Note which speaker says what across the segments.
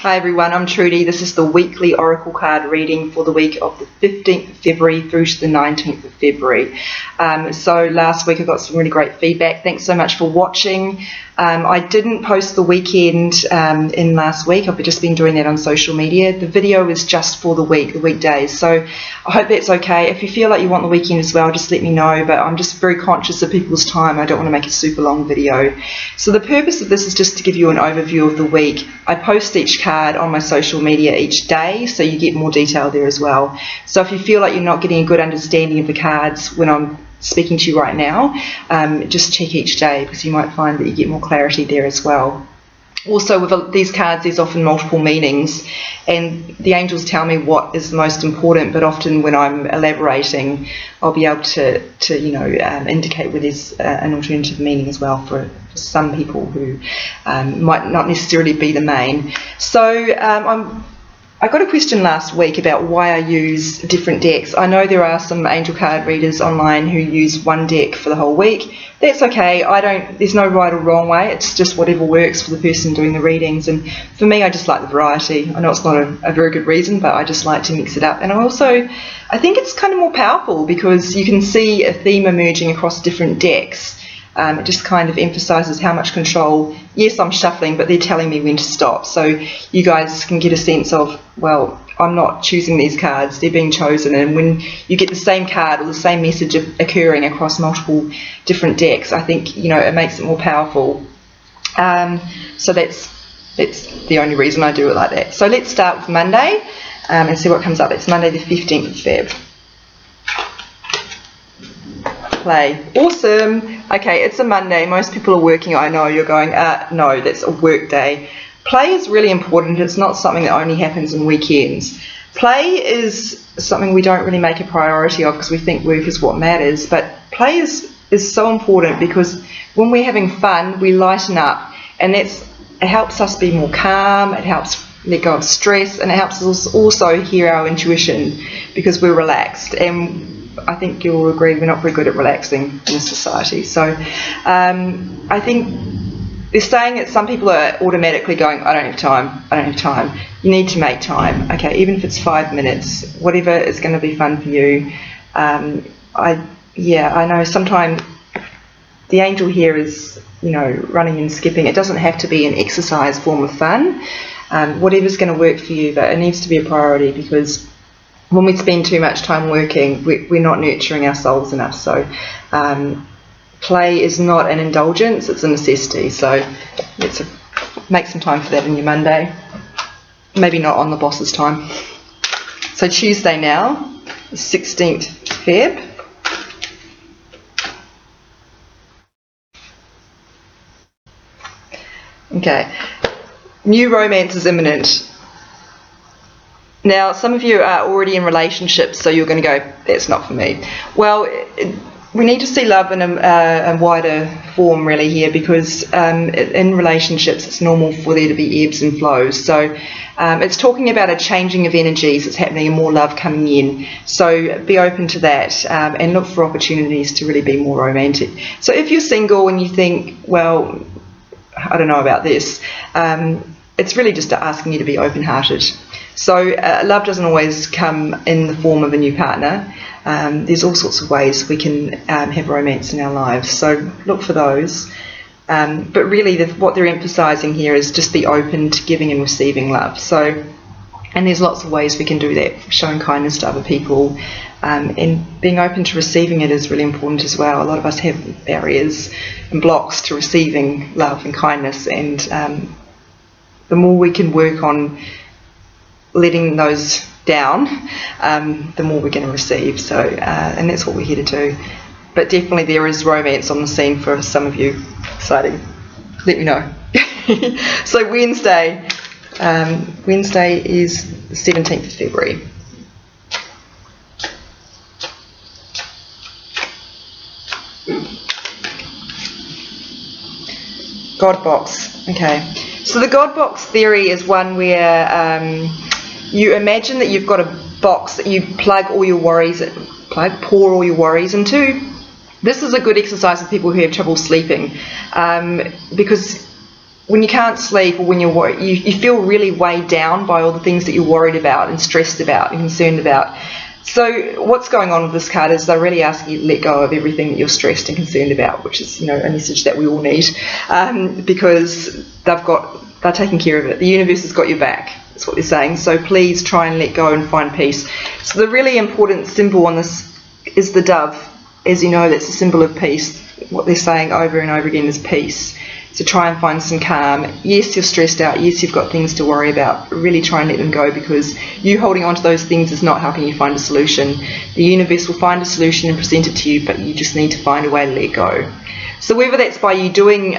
Speaker 1: Hi everyone, I'm Trudy. This is the weekly Oracle card reading for the week of the 15th of February through to the 19th of February. So last week I got some really great feedback. Thanks so much for watching. I didn't post the weekend in last week. I've just been doing that on social media. The video is just for the weekdays. So I hope that's okay. If you feel like you want the weekend as well, just let me know. But I'm just very conscious of people's time. I don't want to make a super long video. So the purpose of this is just to give you an overview of the week. I post each card on my social media each day, so you get more detail there as well. So if you feel like you're not getting a good understanding of the cards when I'm speaking to you right now, just check each day, because you might find that you get more clarity there as well. Also, with these cards, there's often multiple meanings, and the angels tell me what is the most important, but often when I'm elaborating, I'll be able to indicate where there's an alternative meaning as well for some people who might not necessarily be the main. So I got a question last week about why I use different decks. I know there are some angel card readers online who use one deck for the whole week. That's okay. There's no right or wrong way. It's just whatever works for the person doing the readings. And for me, I just like the variety. I know it's not a very good reason, but I just like to mix it up. And I think it's kind of more powerful because you can see a theme emerging across different decks. It just kind of emphasises how much control. Yes, I'm shuffling, but they're telling me when to stop. So you guys can get a sense of, well, I'm not choosing these cards, they're being chosen. And when you get the same card or the same message occurring across multiple different decks, I think, it makes it more powerful. So that's the only reason I do it like that. So let's start with Monday and see what comes up. It's Monday the 15th of Feb. Play. Awesome. Okay, it's a Monday. Most people are working. I know you're going, no, that's a work day. Play is really important. It's not something that only happens on weekends. Play is something we don't really make a priority of because we think work is what matters, but play is so important because when we're having fun, we lighten up, and it helps us be more calm, it helps let go of stress, and it helps us also hear our intuition because we're relaxed. And I think you'll agree we're not very good at relaxing in this society. So I think they're saying that some people are automatically going, I don't have time. You need to make time. Okay, even if it's 5 minutes, whatever is going to be fun for you. I know sometimes the angel here is, running and skipping. It doesn't have to be an exercise form of fun. Whatever's going to work for you, but it needs to be a priority because when we spend too much time working, we're not nurturing ourselves enough. So play is not an indulgence, it's a necessity. So let's make some time for that in your Monday. Maybe not on the boss's time. So Tuesday now, the 16th Feb. Okay, new romance is imminent. Now, some of you are already in relationships, so you're going to go, that's not for me. Well, we need to see love in a wider form really here because in relationships it's normal for there to be ebbs and flows. So it's talking about a changing of energies that's happening and more love coming in. So be open to that and look for opportunities to really be more romantic. So if you're single and you think, well, I don't know about this, it's really just asking you to be open-hearted. So love doesn't always come in the form of a new partner. There's all sorts of ways we can have romance in our lives. So look for those. But really what they're emphasising here is just be open to giving and receiving love. So, and there's lots of ways we can do that, showing kindness to other people. And being open to receiving it is really important as well. A lot of us have barriers and blocks to receiving love and kindness. And the more we can work on letting those down, the more we're going to receive. So, and that's what we're here to do. But definitely there is romance on the scene for some of you. Exciting. Let me know. So Wednesday is the 17th of February. God box. Okay. So the God box theory is one where you imagine that you've got a box that you pour all your worries into. This is a good exercise for people who have trouble sleeping because when you can't sleep, or when you're worried, you feel really weighed down by all the things that you're worried about and stressed about and concerned about. So what's going on with this card is they're really asking you to let go of everything that you're stressed and concerned about, which is, a message that we all need, because they're taking care of it. The universe has got your back. That's what they're saying. So please try and let go and find peace. So the really important symbol on this is the dove. As you know, that's a symbol of peace. What they're saying over and over again is peace. So try and find some calm. Yes, you're stressed out. Yes, you've got things to worry about. Really try and let them go, because you holding on to those things is not helping you find a solution. The universe will find a solution and present it to you, but you just need to find a way to let go. So whether that's by you doing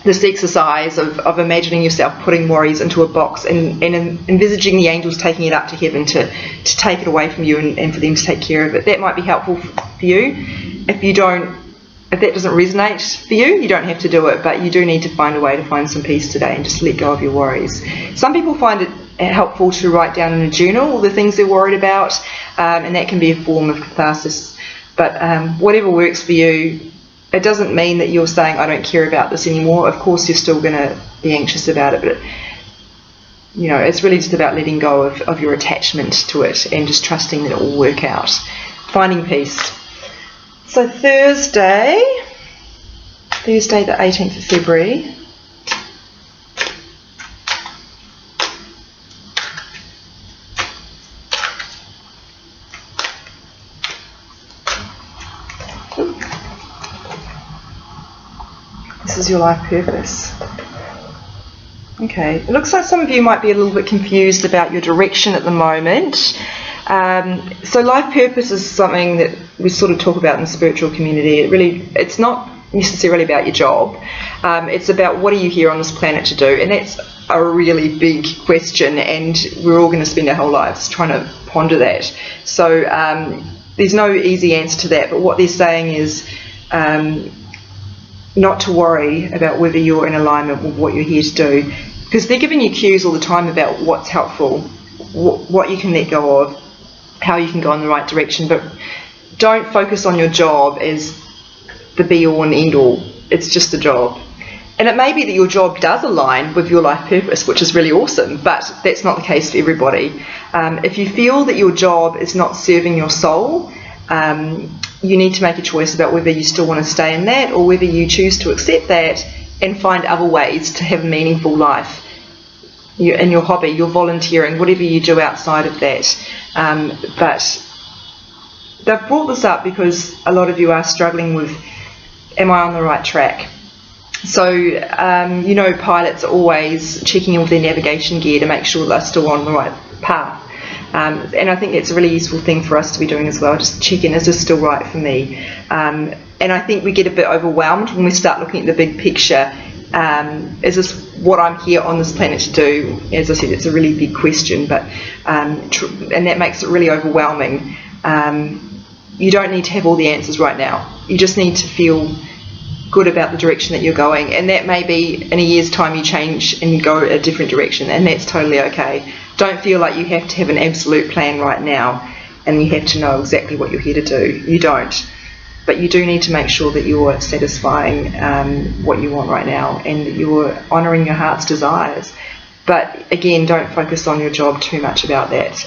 Speaker 1: this exercise of imagining yourself putting worries into a box and envisaging the angels taking it up to heaven to take it away from you and for them to take care of it, that might be helpful for you. If that doesn't resonate for you, you don't have to do it, but you do need to find a way to find some peace today and just let go of your worries. Some people find it helpful to write down in a journal all the things they're worried about, and that can be a form of catharsis. But whatever works for you, it doesn't mean that you're saying, I don't care about this anymore. Of course, you're still going to be anxious about it, but it's really just about letting go of your attachment to it and just trusting that it will work out. Finding peace. So Thursday the 18th of February, this is your life purpose. Okay, it looks like some of you might be a little bit confused about your direction at the moment. So life purpose is something that we sort of talk about in the spiritual community. It's not necessarily about your job. It's about what are you here on this planet to do, and that's a really big question, and we're all going to spend our whole lives trying to ponder that. So there's no easy answer to that, but what they're saying is not to worry about whether you're in alignment with what you're here to do, because they're giving you cues all the time about what's helpful, what you can let go of, how you can go in the right direction. But don't focus on your job as the be-all and end-all. It's just a job. And it may be that your job does align with your life purpose, which is really awesome, but that's not the case for everybody. If you feel that your job is not serving your soul, you need to make a choice about whether you still want to stay in that, or whether you choose to accept that and find other ways to have a meaningful life. In your hobby, your volunteering, whatever you do outside of that. But they've brought this up because a lot of you are struggling with, am I on the right track? So, pilots are always checking in with their navigation gear to make sure they're still on the right path. And I think it's a really useful thing for us to be doing as well, just check in, is this still right for me? And I think we get a bit overwhelmed when we start looking at the big picture. Is this what I'm here on this planet to do? As I said, it's a really big question, but and that makes it really overwhelming. You don't need to have all the answers right now. You just need to feel good about the direction that you're going, and that may be in a year's time you change and you go a different direction, and that's totally okay. Don't feel like you have to have an absolute plan right now and you have to know exactly what you're here to do. You don't. But you do need to make sure that you're satisfying what you want right now, and that you're honouring your heart's desires. But again, don't focus on your job too much about that.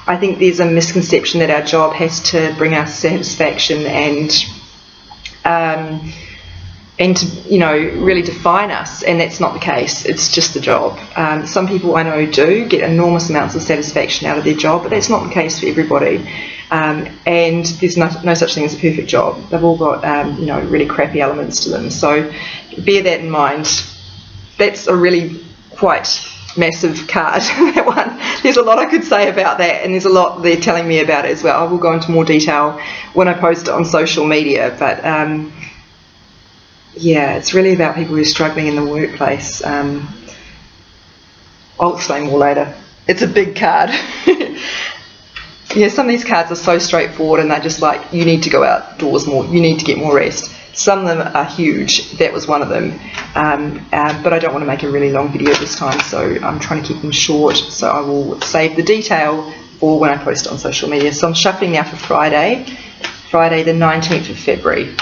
Speaker 1: I think there's a misconception that our job has to bring us satisfaction and to really define us, and that's not the case. It's just a job. Some people I know do get enormous amounts of satisfaction out of their job, but that's not the case for everybody. And there's no such thing as a perfect job. They've all got really crappy elements to them. So bear that in mind. That's a really quite massive card, that one. There's a lot I could say about that, and there's a lot they're telling me about it as well. I will go into more detail when I post it on social media, but it's really about people who are struggling in the workplace. I'll explain more later. It's a big card. Some of these cards are so straightforward, and they're just like, you need to go outdoors more, you need to get more rest. Some of them are huge. That was one of them. But I don't want to make a really long video this time, so I'm trying to keep them short. So I will save the detail for when I post it on social media. So I'm shuffling now for Friday the 19th of February.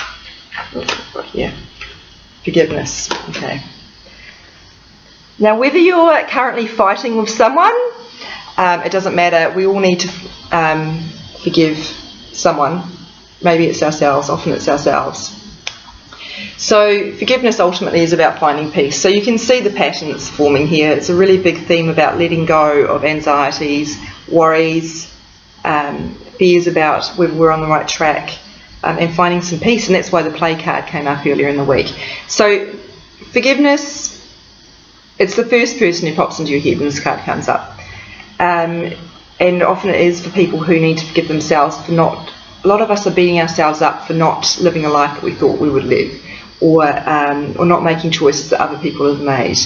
Speaker 1: Forgiveness. Okay. Now, whether you're currently fighting with someone, it doesn't matter. We all need to forgive someone. Maybe it's ourselves, often it's ourselves. So forgiveness ultimately is about finding peace. So you can see the patterns forming here. It's a really big theme about letting go of anxieties, worries, fears about whether we're on the right track, and finding some peace. And that's why the play card came up earlier in the week. So forgiveness, it's the first person who pops into your head when this card comes up. And often it is for people who need to forgive themselves for not, a lot of us are beating ourselves up for not living a life that we thought we would live, or not making choices that other people have made.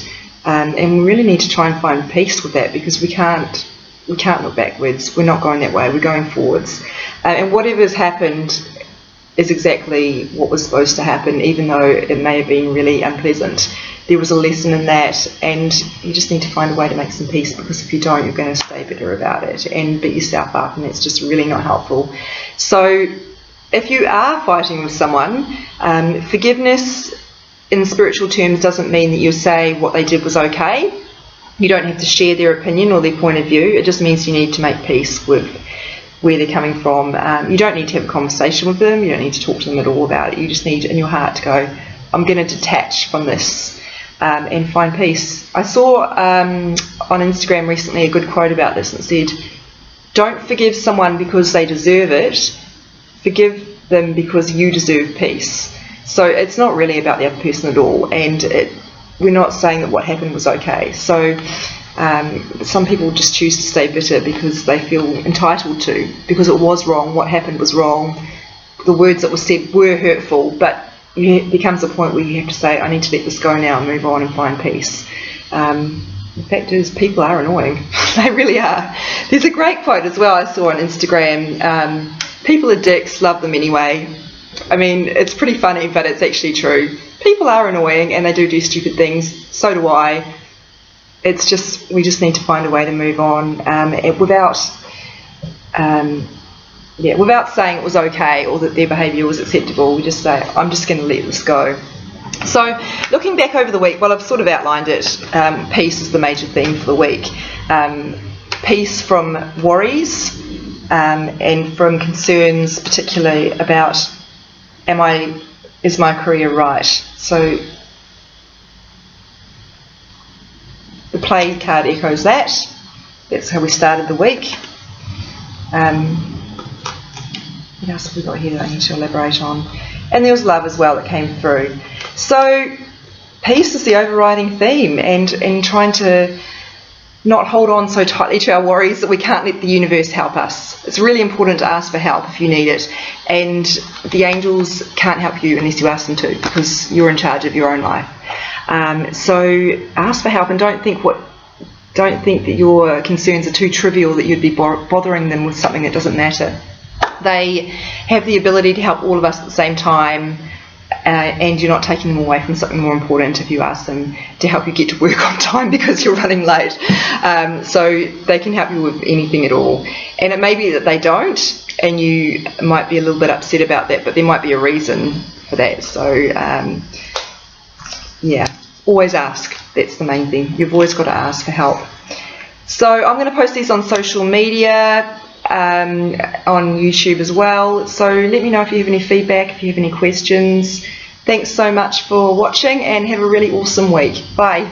Speaker 1: And we really need to try and find peace with that, because we can't look backwards. We're not going that way, we're going forwards. And whatever's happened is exactly what was supposed to happen, even though it may have been really unpleasant. There was a lesson in that, and you just need to find a way to make some peace, because if you don't, you're going to stay bitter about it and beat yourself up, and that's just really not helpful. So if you are fighting with someone, forgiveness in spiritual terms doesn't mean that you say what they did was okay. You don't have to share their opinion or their point of view. It just means you need to make peace with where they're coming from. You don't need to have a conversation with them. You don't need to talk to them at all about it. You just need in your heart to go, I'm going to detach from this and find peace. I saw on Instagram recently a good quote about this, and it said, don't forgive someone because they deserve it. Forgive them because you deserve peace. So it's not really about the other person at all, and we're not saying that what happened was okay. So some people just choose to stay bitter because they feel entitled to, because it was wrong, what happened was wrong, the words that were said were hurtful, but it becomes a point where you have to say, I need to let this go now and move on and find peace. The fact is, people are annoying. They really are. There's a great quote as well I saw on Instagram. People are dicks, love them anyway. I mean, it's pretty funny, but it's actually true. People are annoying and they do stupid things. So do I. It's just, we just need to find a way to move on without saying it was okay or that their behaviour was acceptable. We just say, I'm just going to let this go. So looking back over the week, well, I've sort of outlined it. Peace is the major theme for the week. Peace from worries and from concerns, particularly about is my career right? So the play card echoes that. That's how we started the week. What else have we got here that I need to elaborate on? And there was love as well that came through. So peace is the overriding theme, and trying to not hold on so tightly to our worries that we can't let the universe help us. It's really important to ask for help if you need it, and the angels can't help you unless you ask them to, because you're in charge of your own life. So ask for help, and don't think that your concerns are too trivial that you'd be bothering them with something that doesn't matter. They have the ability to help all of us at the same time, and you're not taking them away from something more important if you ask them to help you get to work on time because you're running late. So they can help you with anything at all. And it may be that they don't, and you might be a little bit upset about that, but there might be a reason for that. So always ask. That's the main thing. You've always got to ask for help. So I'm going to post these on social media, on YouTube as well. So let me know if you have any feedback, if you have any questions. Thanks so much for watching, and have a really awesome week. Bye.